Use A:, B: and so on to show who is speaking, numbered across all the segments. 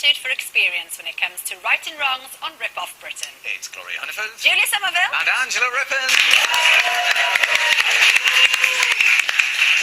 A: substitute for experience when it comes to righting wrongs on Rip-Off Britain.
B: It's Gloria Hunniford.
A: Julia Somerville.
B: And Angela Rippon.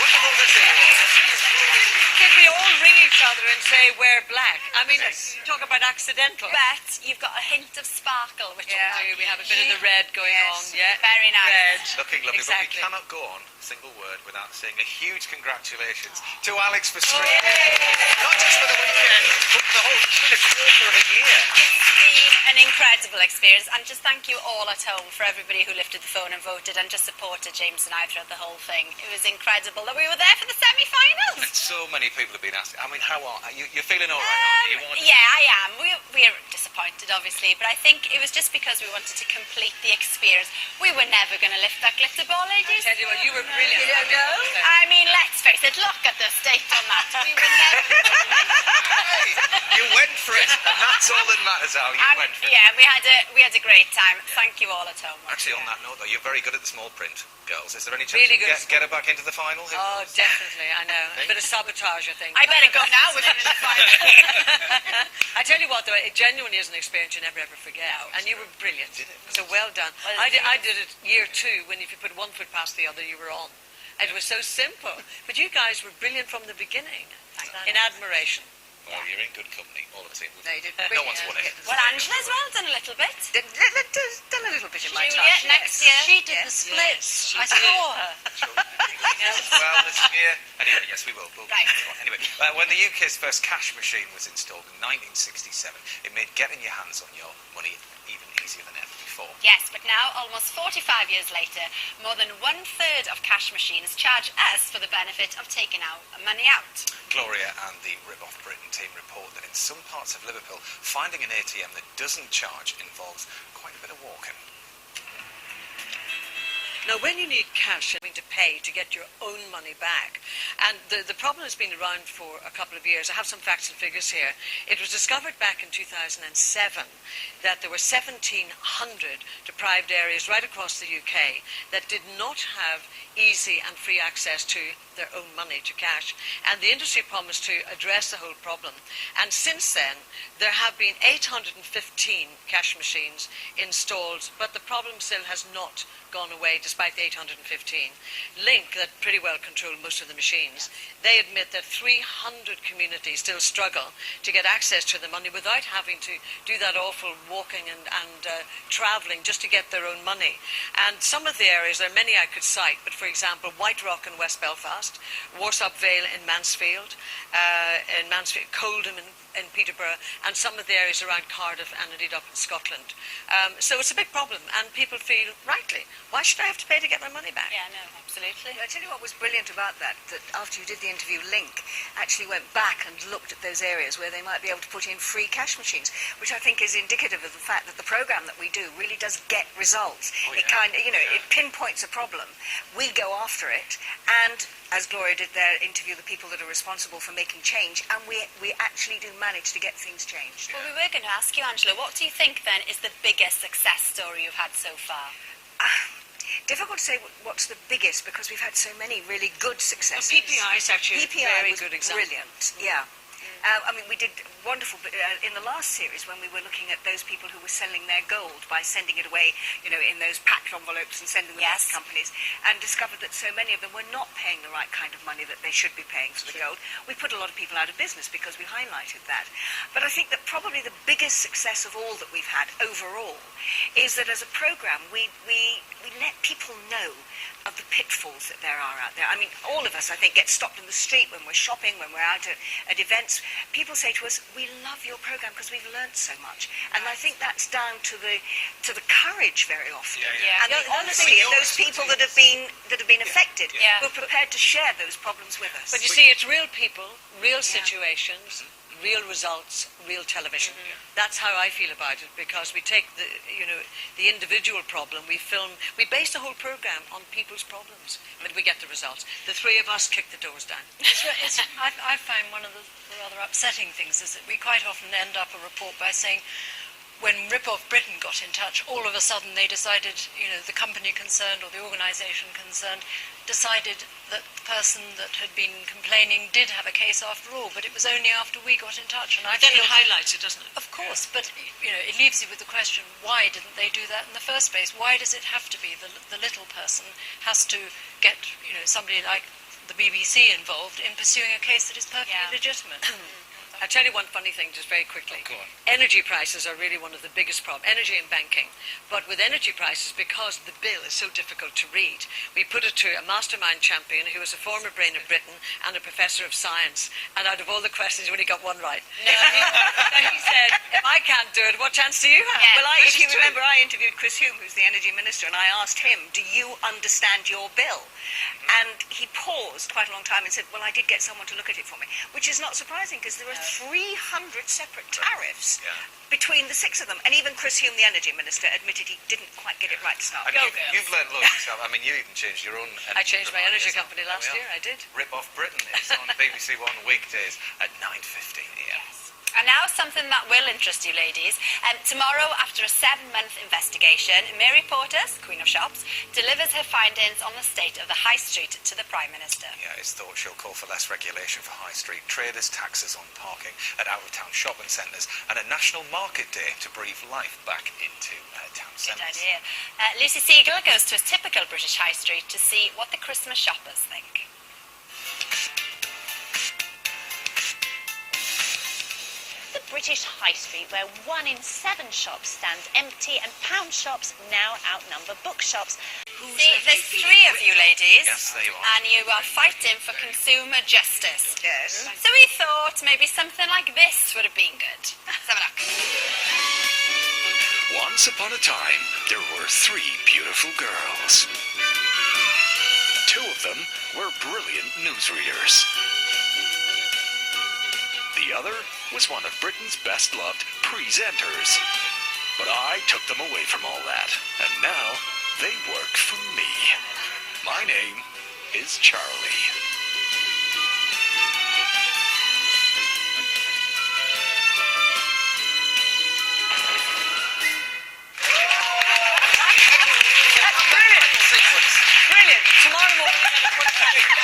B: Wonderful to see you all.
C: Can we all ring each other and say we're black? I mean, talk about accidental.
A: But you've got a hint of sparkle, which
C: we have a bit of the red going on. Yeah,
A: very nice.
C: Red.
B: Looking lovely,
C: Exactly.
B: but we cannot go on a single word without saying a huge congratulations to Alex for streaming. Not just for the weekend, but the whole quarter of a year.
A: It's been an incredible experience, and just thank you all at home for everybody who lifted the phone and voted and just supported James and I throughout the whole thing. It was incredible that we were there for the semi-finals.
B: And so many people have been asking. I mean, how are you? You're feeling all right, aren't you?
A: Yeah, I am. We're disappointed, obviously, but I think it was just because we wanted to complete the experience. We were never going to lift that glitter ball, ladies.
C: I tell you what, you were brilliant.
A: You don't know? I mean, let's face it. Look at the state on that. We were never.
B: Hey, you went for it, and that's all that matters, Al. You went for it.
A: Yeah, we had a great time. Thank you all at home.
B: Actually, on that note, though, you're very good at the small print, girls. Is there any chance
C: Really
B: you
C: good
B: get her back into the final?
C: Oh, definitely, I know. A bit of sabotage, I think.
A: I better go now with it in the final.
C: I tell you what, though, it genuinely is an experience you never ever forget. And you were brilliant. So well done. I did it year 2, when if you put one foot past the other, you were on. It was so simple. But you guys were brilliant from the beginning. In admiration.
B: Well, you're in good company, all of us.
C: No, you did
B: No one's won it.
A: Well, Angela's well done a little bit.
C: Done a little bit in my
A: Julia,
C: time.
A: next year.
D: She did the splits. I saw her.
B: Well, this year. Anyway, yes, we will.
A: Right.
B: Anyway, when the UK's first cash machine was installed in 1967, it made getting your hands on your money even easier than ever before.
A: Yes, but now, almost 45 years later, more than 1/3 of cash machines charge us for the benefit of taking our money out.
B: Gloria and the Rip-Off Britain team report that in some parts of Liverpool, finding an ATM that doesn't charge involves quite a bit of walking.
C: Now, when you need cash, you're having to pay to get your own money back. And the problem has been around for a couple of years. I have some facts and figures here. It was discovered back in 2007 that there were 1,700 deprived areas right across the UK that did not have easy and free access to their own money, to cash. And the industry promised to address the whole problem. And since then, there have been 815 cash machines installed, but the problem still has not gone away despite the 815. Link, that pretty well control most of the machines, they admit that 300 communities still struggle to get access to the money without having to do that awful walking and travelling just to get their own money. And some of the areas, there are many I could cite, but for example, White Rock in West Belfast, Warsop Vale in Mansfield, Coldham in Peterborough, and some of the areas around Cardiff and indeed up in Scotland. So it's a big problem, and people feel, rightly, why should I have to pay to get my money back?
A: Yeah, no, absolutely.
D: I tell you what was brilliant about that after you did the interview, Link actually went back and looked at those areas where they might be able to put in free cash machines, which I think is indicative of the fact that the programme that we do really does get results. It kind of, it pinpoints a problem. We go after it, and as Gloria did there, interview the people that are responsible for making change, and we actually do manage to get things changed.
A: Well, we were going to ask you, Angela, what do you think then is the biggest success story you've had so far?
D: Difficult to say what's the biggest, because we've had so many really good successes.
C: PPI is actually a very
D: was
C: good example.
D: Brilliant, yeah. I mean, we did wonderful in the last series when we were looking at those people who were selling their gold by sending it away, in those packed envelopes and sending them to companies, and discovered that so many of them were not paying the right kind of money that they should be paying for the gold. We put a lot of people out of business because we highlighted that. But I think that probably the biggest success of all that we've had overall is that as a programme, we let people know of the pitfalls that there are out there. I mean, all of us, I think, get stopped in the street when we're shopping, when we're out at events. People say to us, we love your programme because we've learnt so much. And I think that's down to the courage very often. And the honesty of those people that have been affected, who are prepared to share those problems with us.
C: But you see, it's real people, real situations, real results, real television. That's how I feel about it, because we take the individual problem, we base the whole programme on people's problems, but we get the results. The three of us kick the doors down.
E: I find one of the rather upsetting things is that we quite often end up a report by saying,
C: when Rip Off Britain got in touch, all of a sudden they decided, the company concerned or the organisation concerned decided that the person that had been complaining did have a case after all, but it was only after we got in touch. And
E: But then it highlights it, doesn't it?
C: Of course, but it leaves you with the question, why didn't they do that in the first place? Why does it have to be the little person has to get somebody like the BBC involved in pursuing a case that is perfectly legitimate?
E: I'll tell you one funny thing just very quickly.
B: Go on.
E: Energy prices are really one of the biggest problems, energy and banking. But with energy prices, because the bill is so difficult to read, we put it to a mastermind champion who was a former Brain of Britain and a professor of science. And out of all the questions, he only got one right.
C: No.
E: He said, if I can't do it, what chance do you have?
A: Yeah.
D: Well, if you remember, I interviewed Chris Hume, who's the energy minister, and I asked him, do you understand your bill? And he paused quite a long time and said, well, I did get someone to look at it for me, which is not surprising because there are 300 separate tariffs between the 6 of them. And even Chris Hume, the energy minister, admitted he didn't quite get it right to start
B: And
D: with.
B: you've learned loads yourself. I mean, you even changed your own energy
E: I changed my
B: provider,
E: energy
B: so
E: company
B: there
E: last
B: we
E: year,
B: are.
E: I did.
B: Rip Off Britain is on BBC One weekdays at 9:15 a.m.
A: And now something that will interest you ladies. Tomorrow, after a 7-month investigation, Mary Portas, Queen of Shops, delivers her findings on the state of the High Street to the Prime Minister.
B: Yeah, it's thought she'll call for less regulation for high street traders, taxes on parking at out-of-town shopping centres, and a national market day to breathe life back into town
A: Good
B: centres.
A: idea. Lucy Siegel goes to a typical British high street to see what the Christmas shoppers think.
F: The British High Street, where 1 in 7 shops stands empty and pound shops now outnumber bookshops.
A: See, there's 3 of you ladies.
B: Yes, there you are.
A: And you are fighting for consumer justice.
D: Yes.
A: So we thought maybe something like this would have been good. Let's have a look.
G: Once upon a time, there were 3 beautiful girls. 2 of them were brilliant newsreaders. The other was one of Britain's best-loved presenters. But I took them away from all that, and now they work for me. My name is Charlie.
E: Brilliant. Tomorrow morning, it's got to be the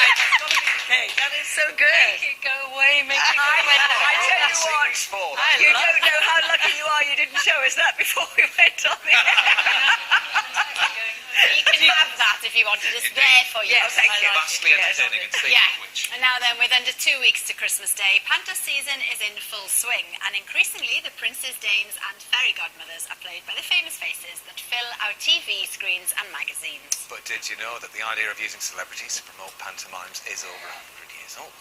E: case. That is so good.
C: Make it go away, make it go away.
D: I tell you what, you don't know how lucky you are you didn't show us that before we went on the air.
A: You can have that if you wanted. It's there for you.
D: Yes, thank you.
B: Vastly entertaining and safe
A: Yeah.
B: which.
A: And now then, with under 2 weeks to Christmas Day, Panto season is in full swing, and increasingly the princes, dames and fairy godmothers are played by the famous faces that fill our TV screens and magazines.
B: But did you know that the idea of using celebrities to promote pantomimes is over 100 years old?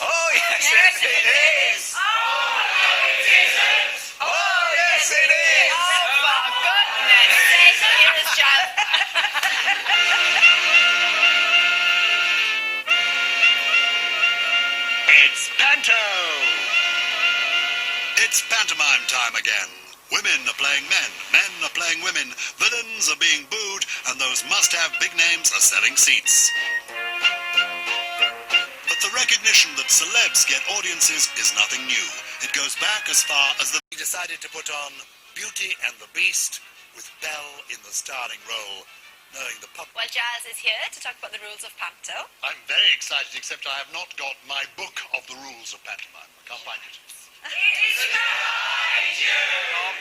B: Oh, yes, it is! Oh, yes, it is!
A: Oh, for goodness sake, here's Jazz.
H: It's Panto! It's pantomime time again. Women are playing men, men are playing women, villains are being booed, and those must-have big names are selling seats. But the recognition that celebs get audiences is nothing new. It goes back as far as the... He decided to put on Beauty and the Beast with Belle in the starring role, knowing the public...
A: Well, Jazz is here to talk about the rules of Panto.
H: I'm very excited, except I have not got my book of the rules of pantomime. I can't find it.
B: Oh,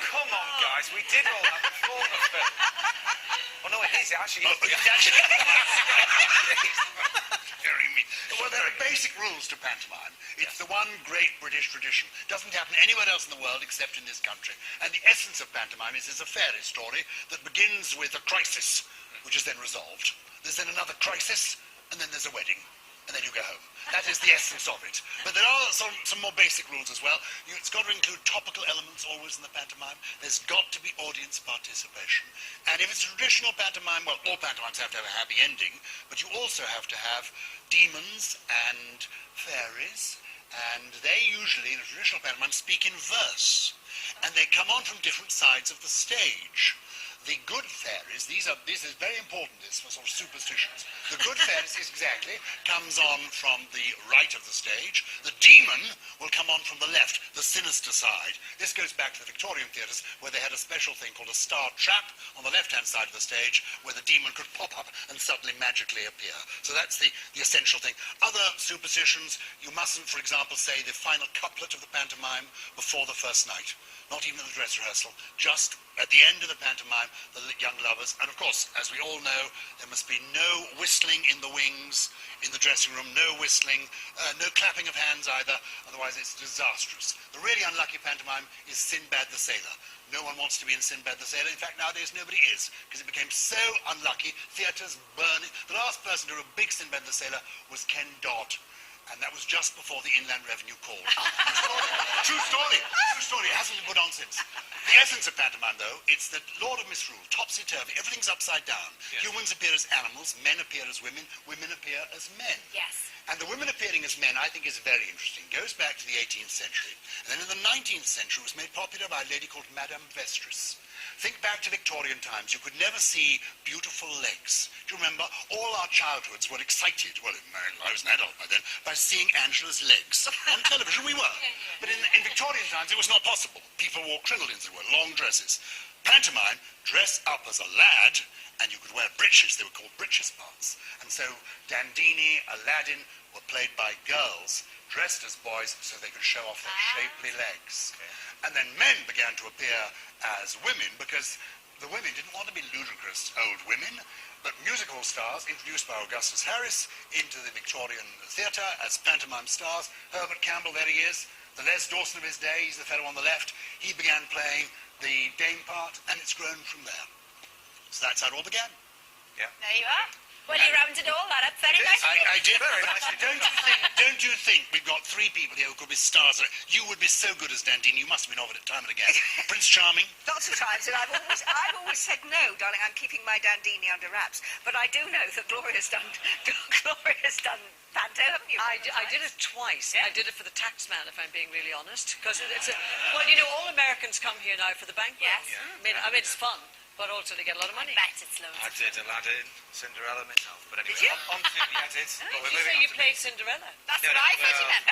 B: come on, guys. We did all that before the film. Oh, no, it is. It actually is.
H: Very mean. Well, there are basic rules to pantomime. It's the one great British tradition. Doesn't happen anywhere else in the world except in this country. And the essence of pantomime is a fairy story that begins with a crisis, which is then resolved. There's then another crisis, and then there's a wedding. And then you go home. That is the essence of it. But there are some more basic rules as well. It's got to include topical elements always in the pantomime. There's got to be audience participation. And if it's a traditional pantomime, well, all pantomimes have to have a happy ending, but you also have to have demons and fairies, and they usually, in a traditional pantomime, speak in verse. And they come on from different sides of the stage. The good fairies, this is very important, this for sort of superstitions. The good fairies comes on from the right of the stage. The demon will come on from the left. The sinister side. This goes back to the Victorian theatres, where they had a special thing called a star trap on the left-hand side of the stage, where the demon could pop up and suddenly magically appear. So that's the essential thing. Other superstitions, you mustn't, for example, say the final couplet of the pantomime before the first night. Not even at the dress rehearsal, just at the end of the pantomime, the young lovers. And of course, as we all know, there must be no whistling in the wings, in the dressing room, no whistling, no clapping of hands either, otherwise it's disastrous. The really unlucky pantomime is Sinbad the Sailor. No one wants to be in Sinbad the Sailor. In fact, nowadays nobody is, because it became so unlucky, theatres burning. The last person to do a big Sinbad the Sailor was Ken Dodd. And that was just before the Inland Revenue called. True story. True story. It hasn't been put on since. The essence of pantomime, though, it's the Lord of Misrule, topsy-turvy. Everything's upside down. Yes. Humans appear as animals, men appear as women appear as men.
A: Yes.
H: And the women appearing as men, I think, is very interesting. It goes back to the 18th century. And then in the 19th century, it was made popular by a lady called Madame Vestris. Think back to Victorian times. You could never see beautiful legs. Do you remember? All our childhoods were excited, well, I was an adult by then, by seeing Angela's legs. On television we were. But in Victorian times it was not possible. People wore crinolines, they wore long dresses. Pantomime, dress up as a lad, and you could wear breeches. They were called breeches parts. And so Dandini, Aladdin were played by girls dressed as boys so they could show off their shapely legs. And then men began to appear as women because the women didn't want to be ludicrous old women, but musical stars introduced by Augustus Harris into the Victorian theatre as pantomime stars. Herbert Campbell, there he is, the Les Dawson of his day, he's the fellow on the left. He began playing the dame part, and it's grown from there. So that's how it all began.
B: Yeah.
A: There you are. Well, you rounded all that up very nicely.
H: I did very nicely. Don't you think we've got three people here who could be stars? You would be so good as Dandini. You must have been offered it time and again. Prince Charming.
D: Lots of times, and I've always said no, darling. I'm keeping my Dandini under wraps. But I do know that Gloria's done panto, haven't you?
C: I did it twice. Yeah. I did it for the taxman, if I'm being really honest, because well, you know, all Americans come here now for the banquet.
A: Yes.
C: Yeah. I mean, it's fun. But also to get a lot of money.
A: I bet it's loads.
B: I did Aladdin, Cinderella myself. But anyway,
A: Did you?
B: on to I did. But we're
C: You say
B: moving
C: you
B: on to
C: played Cinderella.
A: That's what I thought you meant.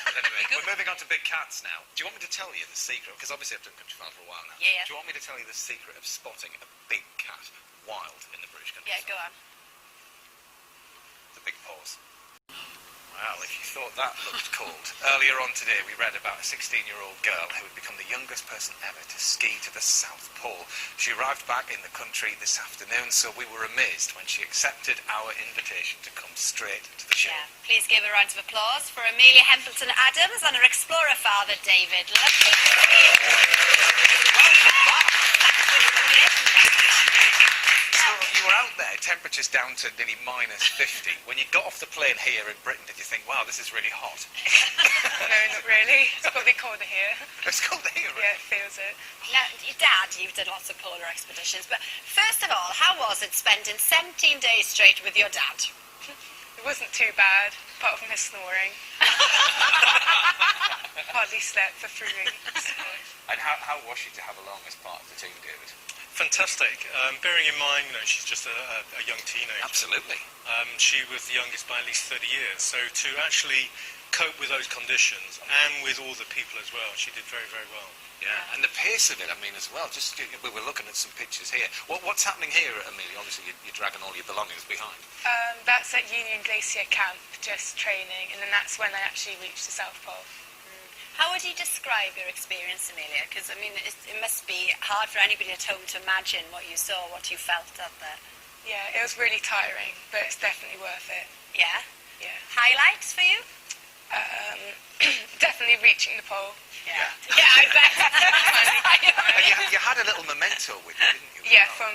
B: But anyway, we're moving on to big cats now. Do you want me to tell you the secret? Because obviously I've done Country File for a while now.
A: Yeah.
B: Do you want me to tell you the secret of spotting a big cat wild in the British countryside?
A: Yeah, go on.
B: The big paws. Well, if you thought that looked cold. Earlier on today, we read about a 16-year-old girl who had become the youngest person ever to ski to the South Pole. She arrived back in the country this afternoon, so we were amazed when she accepted our invitation to come straight to the show.
A: Yeah. Please give a round of applause for Amelia Hempleton Adams and her explorer father, David. Lovely.
B: So you were out there, temperatures down to nearly -50. When you got off the plane here in Britain, did you think, wow, this is really hot?
I: No, not really. It's probably colder here.
B: It's colder here, right?
I: Yeah, it feels it.
A: Now, your dad, you've done lots of polar expeditions, but first of all, how was it spending 17 days straight with your dad?
I: It wasn't too bad, apart from his snoring. Hardly slept for 3 weeks.
B: And how was she to have along as part of the team, David?
J: Fantastic. Bearing in mind, she's just a young teenager.
B: Absolutely.
J: She was the youngest by at least 30 years. So to actually cope with those conditions and with all the people as well, she did very, very well.
B: Yeah, and the pace of it, I mean, as well. Just we were looking at some pictures here. What's happening here, Amelia? Obviously, you're dragging all your belongings behind.
I: That's at Union Glacier Camp, just training, and then that's when I actually reached the South Pole.
A: How would you describe your experience, Amelia? Because, I mean, it must be hard for anybody at home to imagine what you saw, what you felt up there.
I: Yeah, it was really tiring, but it's definitely worth it.
A: Yeah?
I: Yeah.
A: Highlights for you?
I: Definitely reaching the pole.
A: Yeah, I bet.
B: And you had a little memento with you, didn't you?
I: Yeah, from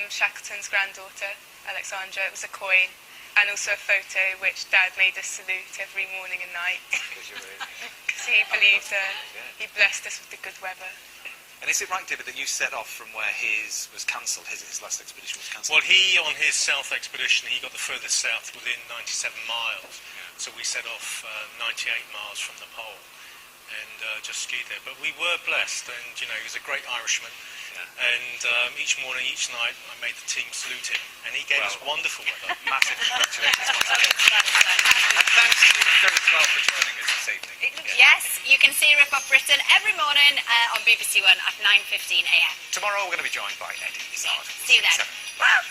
I: Shackleton's granddaughter, Alexandra. It was a coin. And also a photo which Dad made us salute every morning and night. Because he believed he blessed us with the good weather.
B: And is it right, David, that you set off from where his was cancelled, his last expedition was cancelled?
J: Well, he, on his south expedition, he got the furthest south within 97 miles. So we set off 98 miles from the pole and just skied there. But we were blessed, and, he was a great Irishman. And each morning, each night, I made the team salute him, and he gave us wonderful weather.
B: Massive congratulations. And thanks to you very well for joining us this evening.
A: Yes, you can see Rip Up Britain every morning on BBC One at 9:15 a.m.
B: Tomorrow we're going to be joined by Eddie Izzard.
A: See you then.
B: Wow.